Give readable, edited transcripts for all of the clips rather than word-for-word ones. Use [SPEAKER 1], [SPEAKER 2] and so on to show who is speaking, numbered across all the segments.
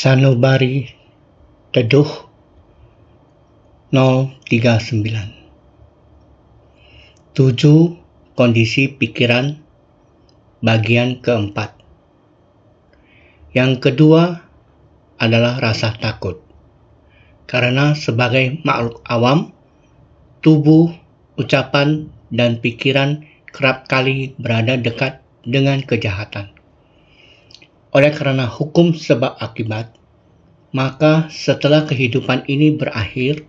[SPEAKER 1] Sanubari Teduh 039. 7 kondisi pikiran bagian keempat. Yang kedua adalah rasa takut. Karena sebagai makhluk awam, tubuh, ucapan, dan pikiran kerap kali berada dekat dengan kejahatan. Oleh karena hukum sebab akibat, maka setelah kehidupan ini berakhir,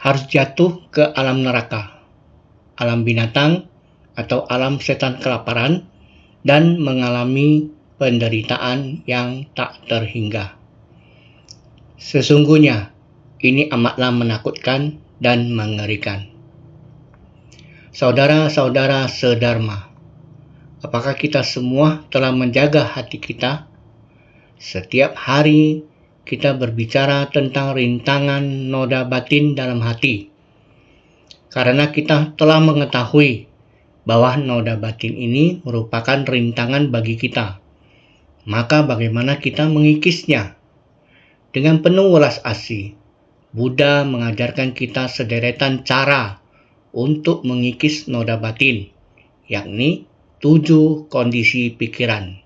[SPEAKER 1] harus jatuh ke alam neraka, alam binatang, atau alam setan kelaparan, dan mengalami penderitaan yang tak terhingga. Sesungguhnya, ini amatlah menakutkan dan mengerikan. Saudara-saudara sedharma, apakah kita semua telah menjaga hati kita? Setiap hari kita berbicara tentang rintangan noda batin dalam hati. Karena kita telah mengetahui bahwa noda batin ini merupakan rintangan bagi kita. Maka bagaimana kita mengikisnya? Dengan penuh welas asih, Buddha mengajarkan kita sederetan cara untuk mengikis noda batin, yakni 7 kondisi pikiran.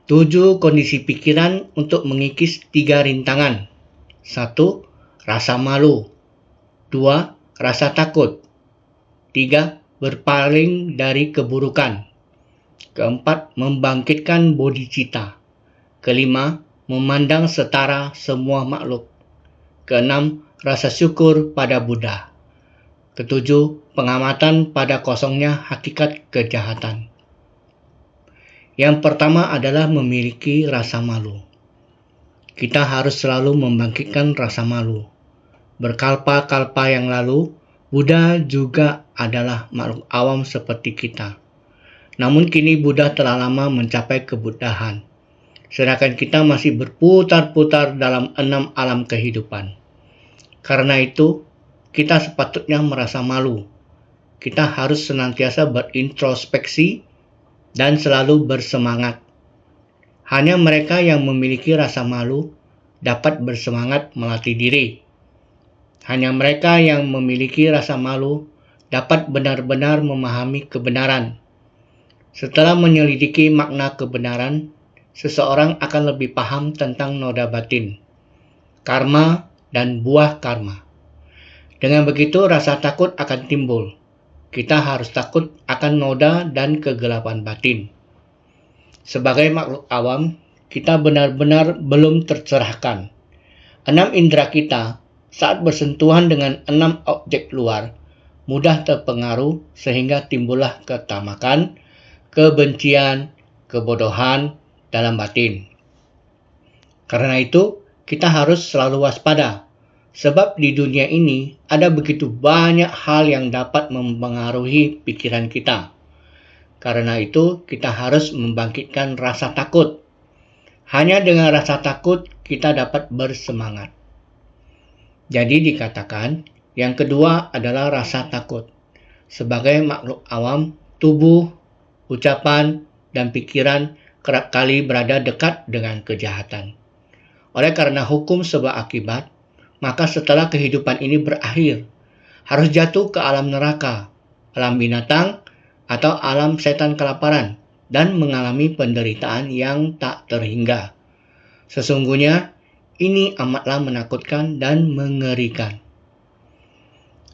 [SPEAKER 1] 7 kondisi pikiran untuk mengikis 3 rintangan. 1. Rasa malu. 2. Rasa takut. 3. Berpaling dari keburukan. 4. Membangkitkan bodhicitta. 5. Memandang setara semua makhluk. 6. Rasa syukur pada Buddha. 7. Pengamatan pada kosongnya hakikat kejahatan. Yang pertama adalah memiliki rasa malu. Kita harus selalu membangkitkan rasa malu. Berkalpa-kalpa yang lalu, Buddha juga adalah makhluk awam seperti kita. Namun kini Buddha telah lama mencapai kebuddhaan. Sedangkan kita masih berputar-putar dalam 6 alam kehidupan. Karena itu, kita sepatutnya merasa malu. Kita harus senantiasa berintrospeksi dan selalu bersemangat. Hanya mereka yang memiliki rasa malu dapat bersemangat melatih diri. Hanya mereka yang memiliki rasa malu dapat benar-benar memahami kebenaran. Setelah menyelidiki makna kebenaran, seseorang akan lebih paham tentang noda batin, karma, dan buah karma. Dengan begitu, rasa takut akan timbul. Kita harus takut akan noda dan kegelapan batin. Sebagai makhluk awam, kita benar-benar belum tercerahkan. 6 indera kita saat bersentuhan dengan 6 objek luar mudah terpengaruh sehingga timbullah ketamakan, kebencian, kebodohan dalam batin. Karena itu, kita harus selalu waspada. Sebab di dunia ini ada begitu banyak hal yang dapat mempengaruhi pikiran kita. Karena itu, kita harus membangkitkan rasa takut. Hanya dengan rasa takut, kita dapat bersemangat. Jadi dikatakan, yang kedua adalah rasa takut. Sebagai makhluk awam, tubuh, ucapan, dan pikiran kerap kali berada dekat dengan kejahatan. Oleh karena hukum sebab akibat, maka setelah kehidupan ini berakhir, harus jatuh ke alam neraka, alam binatang, atau alam setan kelaparan, dan mengalami penderitaan yang tak terhingga. Sesungguhnya, ini amatlah menakutkan dan mengerikan.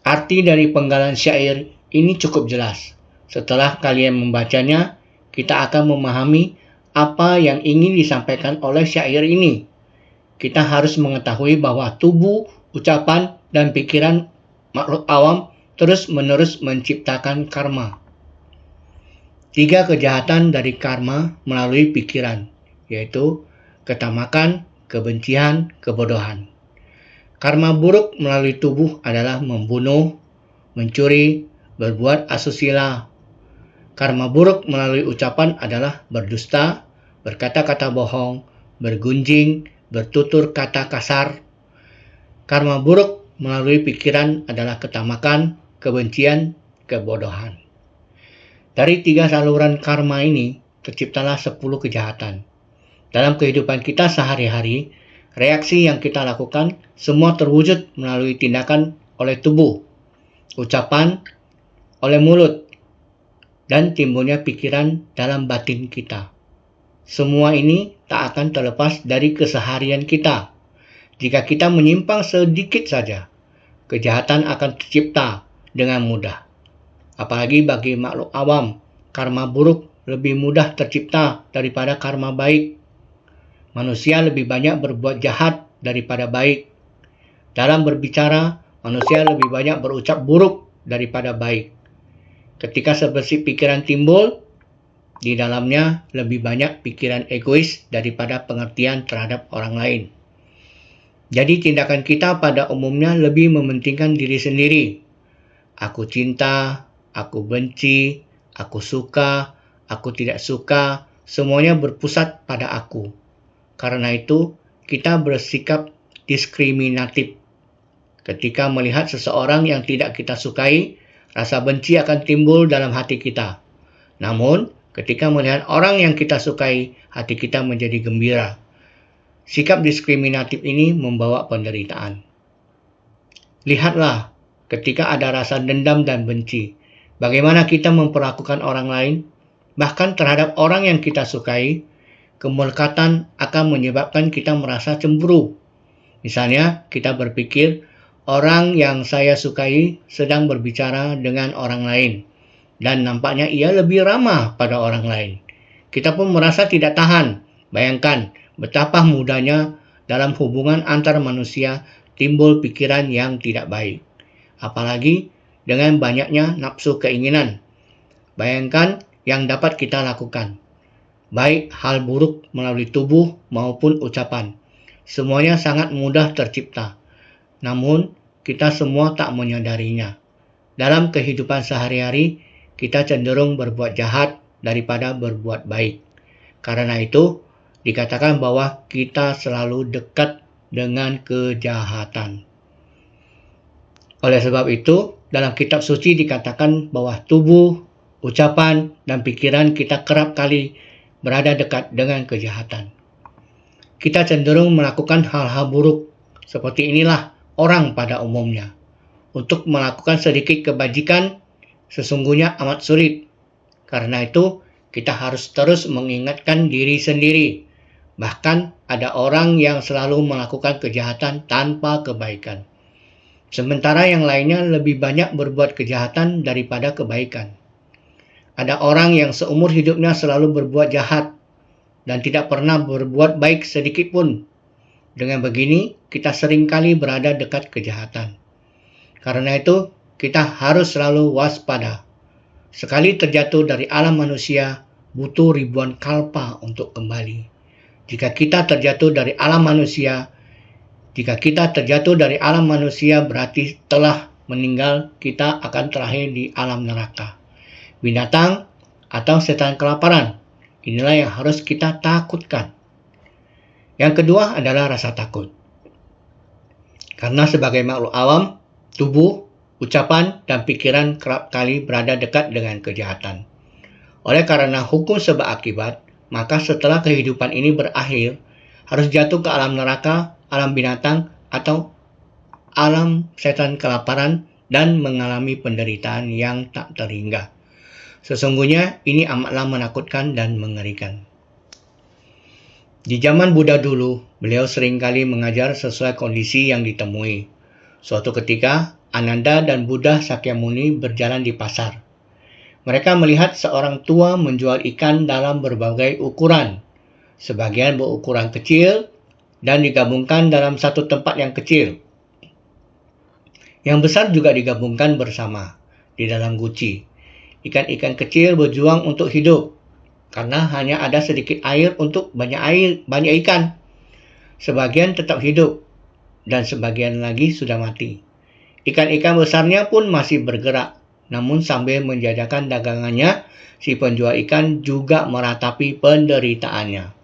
[SPEAKER 1] Arti dari penggalan syair ini cukup jelas. Setelah kalian membacanya, kita akan memahami apa yang ingin disampaikan oleh syair ini. Kita harus mengetahui bahwa tubuh, ucapan, dan pikiran makhluk awam terus-menerus menciptakan karma. 3 kejahatan dari karma melalui pikiran, yaitu ketamakan, kebencian, kebodohan. Karma buruk melalui tubuh adalah membunuh, mencuri, berbuat asusila. Karma buruk melalui ucapan adalah berdusta, berkata-kata bohong, bergunjing, bertutur kata kasar. Karma buruk melalui pikiran adalah ketamakan, kebencian, kebodohan. Dari 3 saluran karma ini terciptalah 10 kejahatan. Dalam kehidupan kita sehari-hari, reaksi yang kita lakukan semua terwujud melalui tindakan oleh tubuh, ucapan oleh mulut, dan timbulnya pikiran dalam batin kita. Semua ini tak akan terlepas dari keseharian kita. Jika kita menyimpang sedikit saja, kejahatan akan tercipta dengan mudah. Apalagi bagi makhluk awam, karma buruk lebih mudah tercipta daripada karma baik. Manusia lebih banyak berbuat jahat daripada baik. Dalam berbicara, manusia lebih banyak berucap buruk daripada baik. Ketika sebersih pikiran timbul, di dalamnya lebih banyak pikiran egois daripada pengertian terhadap orang lain. Jadi tindakan kita pada umumnya lebih mementingkan diri sendiri. Aku cinta, aku benci, aku suka, aku tidak suka, semuanya berpusat pada aku. Karena itu, kita bersikap diskriminatif. Ketika melihat seseorang yang tidak kita sukai, rasa benci akan timbul dalam hati kita. Namun, ketika melihat orang yang kita sukai, hati kita menjadi gembira. Sikap diskriminatif ini membawa penderitaan. Lihatlah, ketika ada rasa dendam dan benci, bagaimana kita memperlakukan orang lain, bahkan terhadap orang yang kita sukai. Kemurkatan akan menyebabkan kita merasa cemburu. Misalnya, kita berpikir, orang yang saya sukai sedang berbicara dengan orang lain, dan nampaknya ia lebih ramah pada orang lain. Kita pun merasa tidak tahan. Bayangkan betapa mudahnya dalam hubungan antar manusia timbul pikiran yang tidak baik. Apalagi dengan banyaknya nafsu keinginan. Bayangkan yang dapat kita lakukan. Baik hal buruk melalui tubuh maupun ucapan. Semuanya sangat mudah tercipta. Namun, kita semua tak menyadarinya. Dalam kehidupan sehari-hari, kita cenderung berbuat jahat daripada berbuat baik. Karena itu, dikatakan bahwa kita selalu dekat dengan kejahatan. Oleh sebab itu, dalam kitab suci dikatakan bahwa tubuh, ucapan, dan pikiran kita kerap kali berada dekat dengan kejahatan. Kita cenderung melakukan hal-hal buruk. Seperti inilah orang pada umumnya. Untuk melakukan sedikit kebajikan sesungguhnya amat sulit. Karena itu, kita harus terus mengingatkan diri sendiri. Bahkan ada orang yang selalu melakukan kejahatan tanpa kebaikan. Sementara yang lainnya lebih banyak berbuat kejahatan daripada kebaikan. Ada orang yang seumur hidupnya selalu berbuat jahat dan tidak pernah berbuat baik sedikit pun. Dengan begini, kita seringkali berada dekat kejahatan. Karena itu, kita harus selalu waspada. Sekali terjatuh dari alam manusia, butuh ribuan kalpa untuk kembali. Jika kita terjatuh dari alam manusia berarti telah meninggal, kita akan terakhir di alam neraka. Binatang atau setan kelaparan. Inilah yang harus kita takutkan. Yang kedua adalah rasa takut. Karena sebagai makhluk awam, tubuh, ucapan, dan pikiran kerap kali berada dekat dengan kejahatan. Oleh karena hukum sebab akibat, maka setelah kehidupan ini berakhir, harus jatuh ke alam neraka, alam binatang, atau alam setan kelaparan dan mengalami penderitaan yang tak terhingga. Sesungguhnya ini amatlah menakutkan dan mengerikan. Di zaman Buddha dulu, beliau seringkali mengajar sesuai kondisi yang ditemui. Suatu ketika, Ananda dan Buddha Sakyamuni berjalan di pasar. Mereka melihat seorang tua menjual ikan dalam berbagai ukuran. Sebagian berukuran kecil dan digabungkan dalam satu tempat yang kecil. Yang besar juga digabungkan bersama di dalam guci. Ikan-ikan kecil berjuang untuk hidup karena hanya ada sedikit air untuk banyak ikan. Sebagian tetap hidup dan sebagian lagi sudah mati. Ikan-ikan besarnya pun masih bergerak, namun sambil menjajakan dagangannya, si penjual ikan juga meratapi penderitaannya.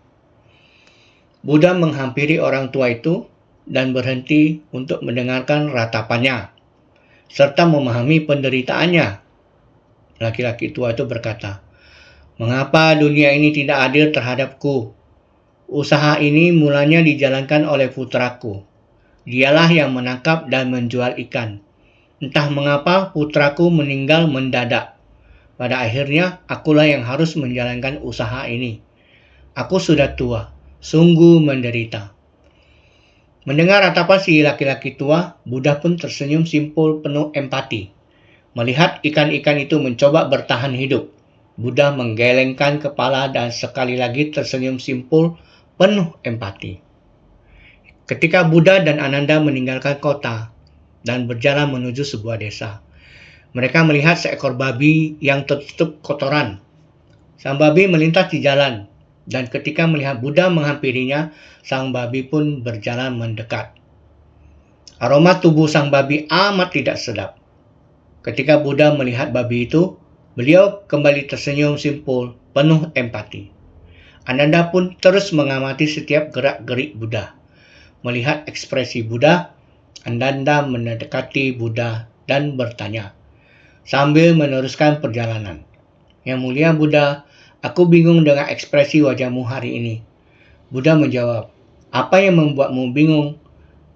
[SPEAKER 1] Buddha menghampiri orang tua itu dan berhenti untuk mendengarkan ratapannya, serta memahami penderitaannya. Laki-laki tua itu berkata, "Mengapa dunia ini tidak adil terhadapku? Usaha ini mulanya dijalankan oleh putraku. Dialah yang menangkap dan menjual ikan. Entah mengapa putraku meninggal mendadak. Pada akhirnya, akulah yang harus menjalankan usaha ini. Aku sudah tua, sungguh menderita. Mendengar ratapan si laki-laki tua, Buddha pun tersenyum simpul penuh empati. Melihat ikan-ikan itu mencoba bertahan hidup, Buddha menggelengkan kepala dan sekali lagi tersenyum simpul penuh empati. Ketika Buddha dan Ananda meninggalkan kota dan berjalan menuju sebuah desa, mereka melihat seekor babi yang tertutup kotoran. Sang babi melintas di jalan, dan ketika melihat Buddha menghampirinya, sang babi pun berjalan mendekat. Aroma tubuh sang babi amat tidak sedap. Ketika Buddha melihat babi itu, beliau kembali tersenyum simpul, penuh empati. Ananda pun terus mengamati setiap gerak-gerik Buddha. Melihat ekspresi Buddha, Ananda mendekati Buddha dan bertanya, sambil meneruskan perjalanan. Yang mulia Buddha, aku bingung dengan ekspresi wajahmu hari ini. Buddha menjawab, apa yang membuatmu bingung?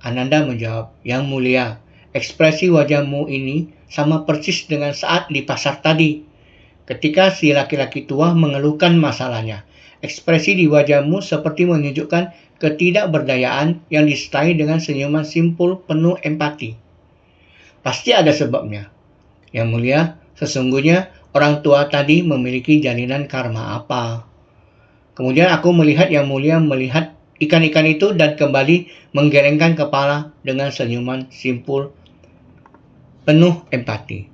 [SPEAKER 1] Ananda menjawab, yang mulia, ekspresi wajahmu ini sama persis dengan saat di pasar tadi. Ketika si laki-laki tua mengeluhkan masalahnya, ekspresi di wajahmu seperti menunjukkan ketidakberdayaan yang disertai dengan senyuman simpul penuh empati. Pasti ada sebabnya. Yang mulia, sesungguhnya orang tua tadi memiliki jalinan karma apa? Kemudian aku melihat Yang Mulia melihat ikan-ikan itu dan kembali menggelengkan kepala dengan senyuman simpul penuh empati.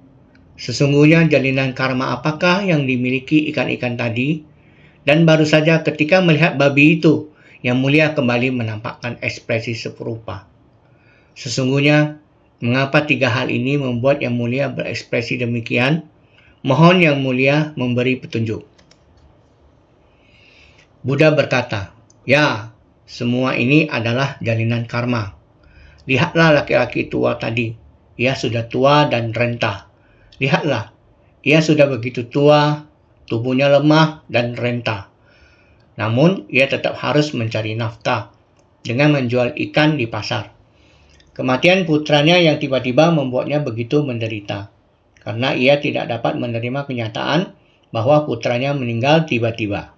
[SPEAKER 1] Sesungguhnya jalinan karma apakah yang dimiliki ikan-ikan tadi? Dan baru saja ketika melihat babi itu, Yang Mulia kembali menampakkan ekspresi serupa. Sesungguhnya, mengapa tiga hal ini membuat Yang Mulia berekspresi demikian? Mohon Yang Mulia memberi petunjuk. Buddha berkata, ya, semua ini adalah jalinan karma. Lihatlah laki-laki tua tadi. Ia sudah tua dan renta. Lihatlah, ia sudah begitu tua, tubuhnya lemah dan renta. Namun, ia tetap harus mencari nafkah dengan menjual ikan di pasar. Kematian putranya yang tiba-tiba membuatnya begitu menderita, karena ia tidak dapat menerima kenyataan bahwa putranya meninggal tiba-tiba.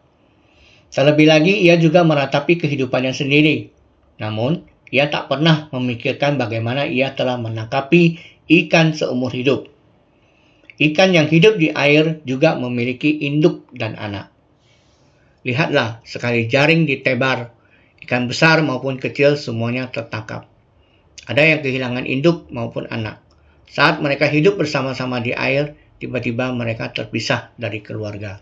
[SPEAKER 1] Terlebih lagi, ia juga meratapi kehidupannya sendiri. Namun, ia tak pernah memikirkan bagaimana ia telah menangkapi ikan seumur hidup. Ikan yang hidup di air juga memiliki induk dan anak. Lihatlah, sekali jaring ditebar, ikan besar maupun kecil semuanya tertangkap. Ada yang kehilangan induk maupun anak. Saat mereka hidup bersama-sama di air, tiba-tiba mereka terpisah dari keluarga.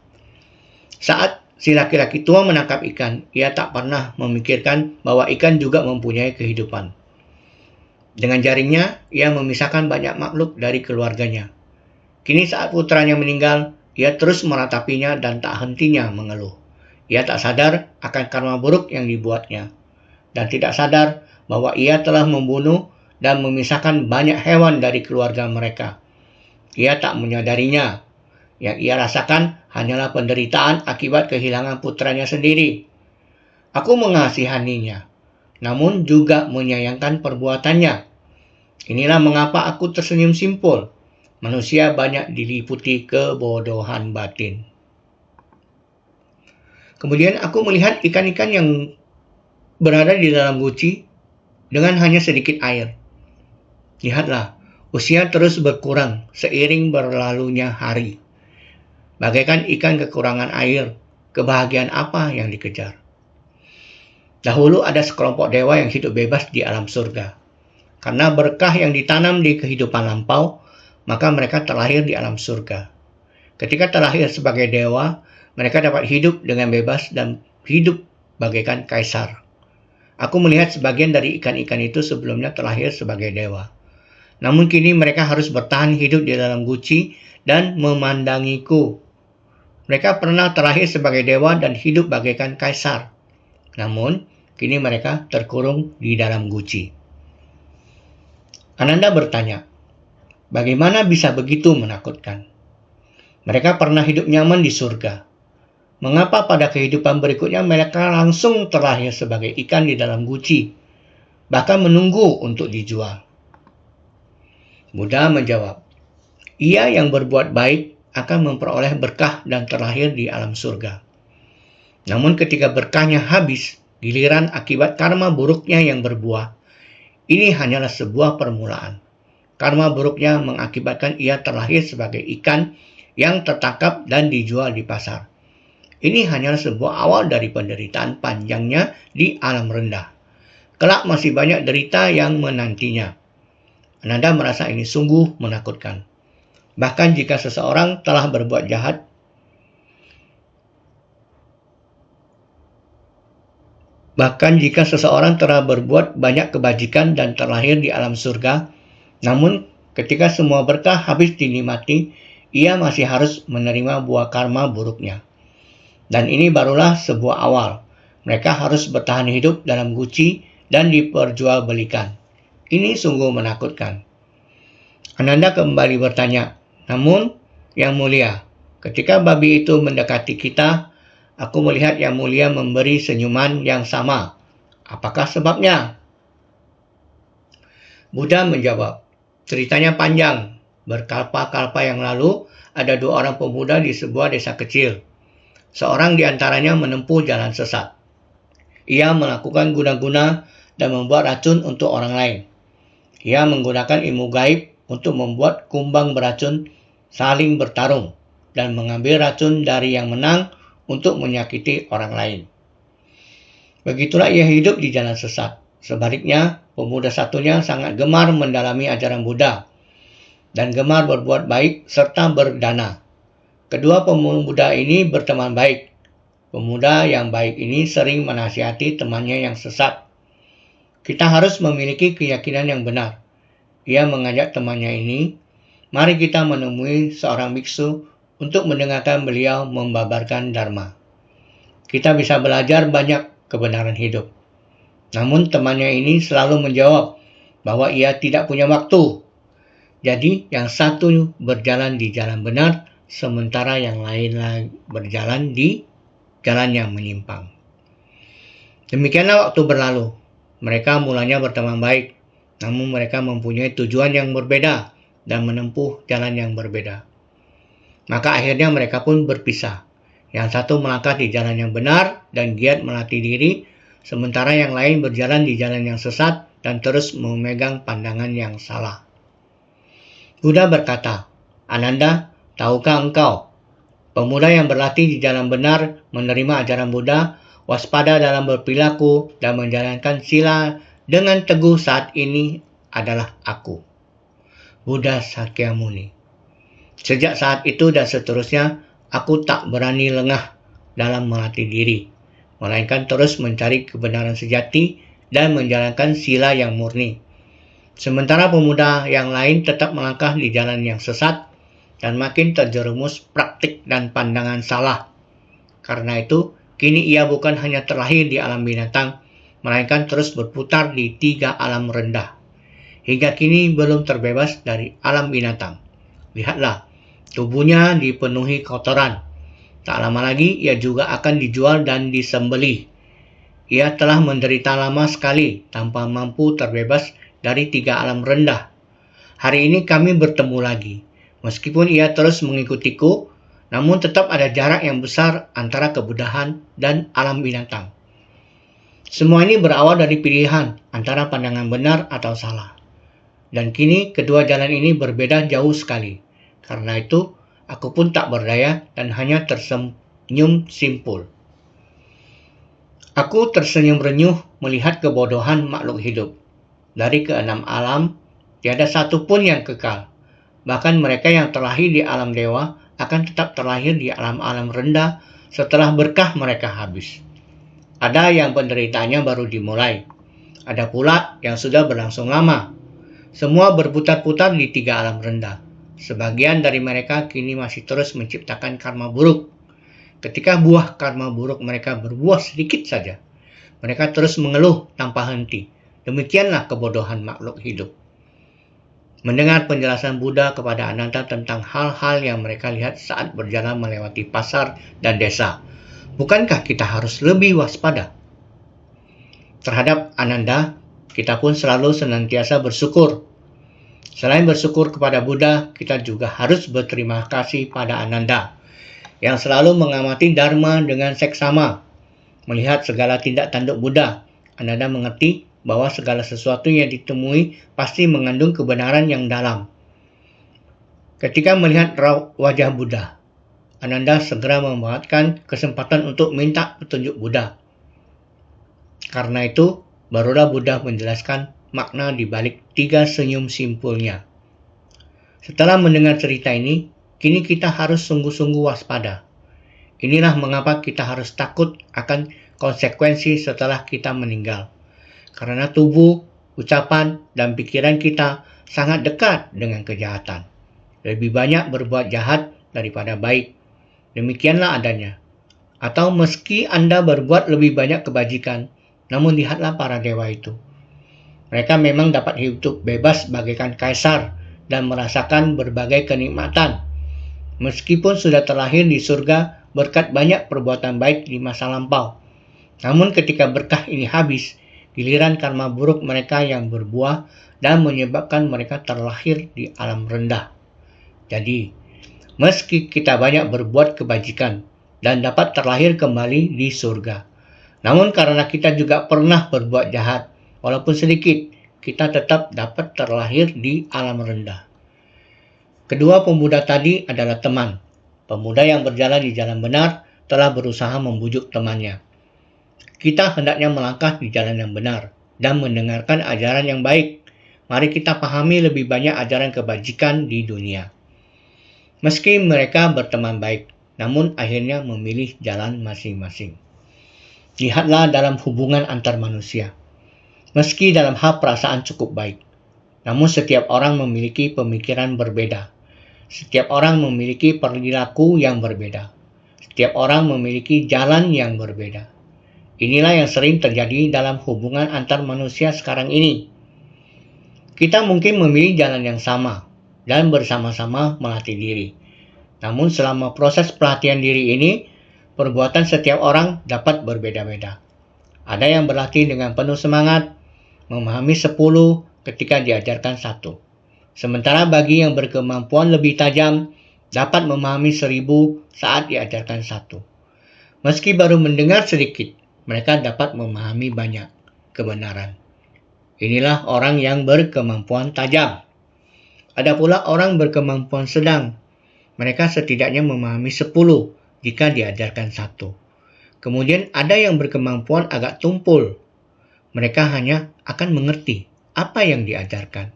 [SPEAKER 1] Saat si laki-laki tua menangkap ikan, ia tak pernah memikirkan bahwa ikan juga mempunyai kehidupan. Dengan jaringnya, ia memisahkan banyak makhluk dari keluarganya. Kini saat putranya meninggal, ia terus meratapinya dan tak hentinya mengeluh. Ia tak sadar akan karma buruk yang dibuatnya, dan tidak sadar bahwa ia telah membunuh dan memisahkan banyak hewan dari keluarga mereka. Ia tak menyadarinya. Yang ia rasakan hanyalah penderitaan akibat kehilangan putranya sendiri. Aku mengasihaninya, namun juga menyayangkan perbuatannya. Inilah mengapa aku tersenyum simpul. Manusia banyak diliputi kebodohan batin. Kemudian aku melihat ikan-ikan yang berada di dalam guci dengan hanya sedikit air. Lihatlah, usia terus berkurang seiring berlalunya hari. Bagaikan ikan kekurangan air, kebahagiaan apa yang dikejar? Dahulu ada sekelompok dewa yang hidup bebas di alam surga. Karena berkah yang ditanam di kehidupan lampau, maka mereka terlahir di alam surga. Ketika terlahir sebagai dewa, mereka dapat hidup dengan bebas dan hidup bagaikan kaisar. Aku melihat sebagian dari ikan-ikan itu sebelumnya terlahir sebagai dewa. Namun kini mereka harus bertahan hidup di dalam guci dan memandangiku. Mereka pernah terlahir sebagai dewa dan hidup bagaikan kaisar. Namun, kini mereka terkurung di dalam guci. Ananda bertanya, bagaimana bisa begitu menakutkan? Mereka pernah hidup nyaman di surga. Mengapa pada kehidupan berikutnya mereka langsung terlahir sebagai ikan di dalam guci, bahkan menunggu untuk dijual? Buddha menjawab, ia yang berbuat baik akan memperoleh berkah dan terlahir di alam surga. Namun ketika berkahnya habis, giliran akibat karma buruknya yang berbuah. Ini hanyalah sebuah permulaan. Karma buruknya mengakibatkan ia terlahir sebagai ikan yang tertangkap dan dijual di pasar. Ini hanyalah sebuah awal dari penderitaan panjangnya di alam rendah. Kelak masih banyak derita yang menantinya. Ananda merasa ini sungguh menakutkan. Bahkan jika seseorang telah berbuat jahat, banyak kebajikan dan terlahir di alam surga, namun ketika semua berkah habis dinikmati, ia masih harus menerima buah karma buruknya. Dan ini barulah sebuah awal. Mereka harus bertahan hidup dalam guci dan diperjualbelikan. Ini sungguh menakutkan. Ananda kembali bertanya, namun Yang Mulia, ketika babi itu mendekati kita, aku melihat Yang Mulia memberi senyuman yang sama. Apakah sebabnya? Buddha menjawab, ceritanya panjang. Berkalpa-kalpa yang lalu, ada 2 orang pemuda di sebuah desa kecil. Seorang di antaranya menempuh jalan sesat. Ia melakukan guna-guna dan membuat racun untuk orang lain. Ia menggunakan ilmu gaib untuk membuat kumbang beracun saling bertarung dan mengambil racun dari yang menang untuk menyakiti orang lain. Begitulah ia hidup di jalan sesat. Sebaliknya, pemuda satunya sangat gemar mendalami ajaran Buddha dan gemar berbuat baik serta berdana. Kedua pemuda ini berteman baik. Pemuda yang baik ini sering menasihati temannya yang sesat. Kita harus memiliki keyakinan yang benar. Ia mengajak temannya ini, mari kita menemui seorang biksu untuk mendengarkan beliau membabarkan dharma. Kita bisa belajar banyak kebenaran hidup. Namun temannya ini selalu menjawab bahwa ia tidak punya waktu. Jadi yang satu berjalan di jalan benar, sementara yang lain berjalan di jalan yang menyimpang. Demikianlah waktu berlalu. Mereka mulanya berteman baik, namun mereka mempunyai tujuan yang berbeda dan menempuh jalan yang berbeda. Maka akhirnya mereka pun berpisah. Yang satu melangkah di jalan yang benar dan giat melatih diri, sementara yang lain berjalan di jalan yang sesat dan terus memegang pandangan yang salah. Buddha berkata, Ananda, tahukah engkau, pemuda yang berlatih di jalan benar, menerima ajaran Buddha, waspada dalam berperilaku, dan menjalankan sila dengan teguh saat ini adalah aku, Buddha Sakyamuni. Sejak saat itu dan seterusnya, aku tak berani lengah dalam melatih diri, melainkan terus mencari kebenaran sejati dan menjalankan sila yang murni. Sementara pemuda yang lain tetap melangkah di jalan yang sesat dan makin terjerumus praktik dan pandangan salah. Karena itu, kini ia bukan hanya terlahir di alam binatang, melainkan terus berputar di 3 alam rendah. Hingga kini belum terbebas dari alam binatang. Lihatlah, tubuhnya dipenuhi kotoran. Tak lama lagi ia juga akan dijual dan disembelih. Ia telah menderita lama sekali tanpa mampu terbebas dari 3 alam rendah. Hari ini kami bertemu lagi. Meskipun ia terus mengikutiku, namun tetap ada jarak yang besar antara kebudahan dan alam binatang. Semua ini berawal dari pilihan antara pandangan benar atau salah. Dan kini kedua jalan ini berbeda jauh sekali. Karena itu, aku pun tak berdaya dan hanya tersenyum simpul. Aku tersenyum renyuh melihat kebodohan makhluk hidup. Dari ke-6 alam, tiada satu pun yang kekal. Bahkan mereka yang terlahir di alam dewa akan tetap terlahir di alam-alam rendah setelah berkah mereka habis. Ada yang penderitaannya baru dimulai. Ada pula yang sudah berlangsung lama. Semua berputar-putar di 3 alam rendah. Sebagian dari mereka kini masih terus menciptakan karma buruk. Ketika buah karma buruk mereka berbuah sedikit saja, mereka terus mengeluh tanpa henti. Demikianlah kebodohan makhluk hidup. Mendengar penjelasan Buddha kepada Ananda tentang hal-hal yang mereka lihat saat berjalan melewati pasar dan desa, Bukankah kita harus lebih waspada? Terhadap Ananda, kita pun selalu senantiasa bersyukur. Selain bersyukur kepada Buddha, kita juga harus berterima kasih pada Ananda yang selalu mengamati Dharma dengan seksama. Melihat segala tindak tanduk Buddha, Ananda mengerti bahwa segala sesuatu yang ditemui pasti mengandung kebenaran yang dalam. Ketika melihat wajah Buddha, Ananda segera memanfaatkan kesempatan untuk minta petunjuk Buddha. Karena itu, barulah Buddha menjelaskan makna di balik 3 senyum simpulnya. Setelah mendengar cerita ini, kini kita harus sungguh-sungguh waspada. Inilah mengapa kita harus takut akan konsekuensi setelah kita meninggal. Karena tubuh, ucapan, dan pikiran kita sangat dekat dengan kejahatan. Lebih banyak berbuat jahat daripada baik. Demikianlah adanya. Atau meski Anda berbuat lebih banyak kebajikan, namun lihatlah para dewa itu. Mereka memang dapat hidup bebas bagaikan kaisar dan merasakan berbagai kenikmatan. Meskipun sudah terlahir di surga berkat banyak perbuatan baik di masa lampau. Namun ketika berkah ini habis, giliran karma buruk mereka yang berbuah dan menyebabkan mereka terlahir di alam rendah. Jadi, meski kita banyak berbuat kebajikan dan dapat terlahir kembali di surga, namun karena kita juga pernah berbuat jahat, walaupun sedikit, kita tetap dapat terlahir di alam rendah. Kedua pemuda tadi adalah teman. Pemuda yang berjalan di jalan benar telah berusaha membujuk temannya. Kita hendaknya melangkah di jalan yang benar dan mendengarkan ajaran yang baik. Mari kita pahami lebih banyak ajaran kebajikan di dunia. Meski mereka berteman baik, namun akhirnya memilih jalan masing-masing. Lihatlah dalam hubungan antar manusia. Meski dalam hal perasaan cukup baik, namun setiap orang memiliki pemikiran berbeda. Setiap orang memiliki perilaku yang berbeda. Setiap orang memiliki jalan yang berbeda. Inilah yang sering terjadi dalam hubungan antar manusia sekarang ini. Kita mungkin memilih jalan yang sama dan bersama-sama melatih diri. Namun selama proses pelatihan diri ini, perbuatan setiap orang dapat berbeda-beda. Ada yang berlatih dengan penuh semangat, memahami 10 ketika diajarkan 1. Sementara bagi yang berkemampuan lebih tajam, dapat memahami 1000 saat diajarkan 1. Meski baru mendengar sedikit, mereka dapat memahami banyak kebenaran. Inilah orang yang berkemampuan tajam. Ada pula orang berkemampuan sedang. Mereka setidaknya memahami 10 jika diajarkan 1. Kemudian ada yang berkemampuan agak tumpul. Mereka hanya akan mengerti apa yang diajarkan.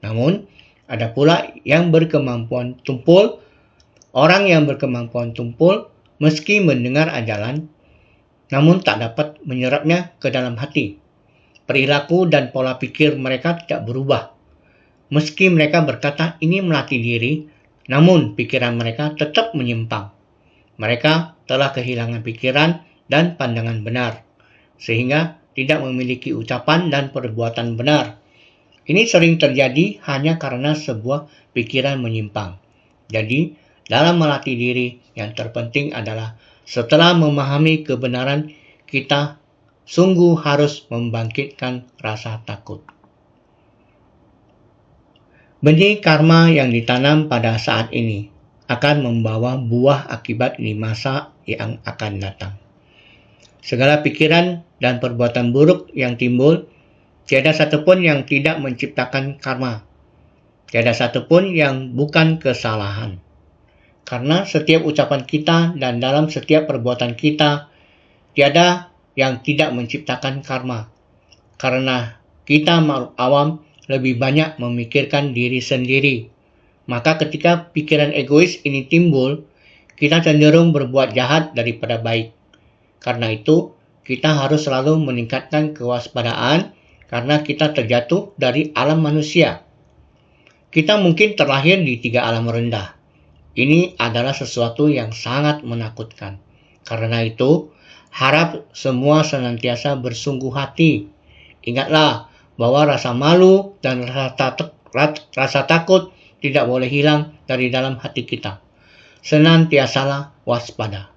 [SPEAKER 1] Namun, ada pula yang berkemampuan tumpul. Orang yang berkemampuan tumpul meski mendengar ajaran, namun tak dapat menyerapnya ke dalam hati. Perilaku dan pola pikir mereka tidak berubah. Meski mereka berkata ini melatih diri, namun pikiran mereka tetap menyimpang. Mereka telah kehilangan pikiran dan pandangan benar, sehingga tidak memiliki ucapan dan perbuatan benar. Ini sering terjadi hanya karena sebuah pikiran menyimpang. Jadi, dalam melatih diri, yang terpenting adalah setelah memahami kebenaran, kita sungguh harus membangkitkan rasa takut. Benih karma yang ditanam pada saat ini akan membawa buah akibat di masa yang akan datang. Segala pikiran dan perbuatan buruk yang timbul, tiada satupun yang tidak menciptakan karma. Tiada satupun yang bukan kesalahan. Karena setiap ucapan kita dan dalam setiap perbuatan kita, tiada yang tidak menciptakan karma. Karena kita makhluk awam lebih banyak memikirkan diri sendiri. Maka ketika pikiran egois ini timbul, kita cenderung berbuat jahat daripada baik. Karena itu, kita harus selalu meningkatkan kewaspadaan karena kita terjatuh dari alam manusia. Kita mungkin terlahir di 3 alam rendah. Ini adalah sesuatu yang sangat menakutkan. Karena itu, harap semua senantiasa bersungguh hati. Ingatlah bahwa rasa malu dan rasa takut tidak boleh hilang dari dalam hati kita. Senantiasalah waspada.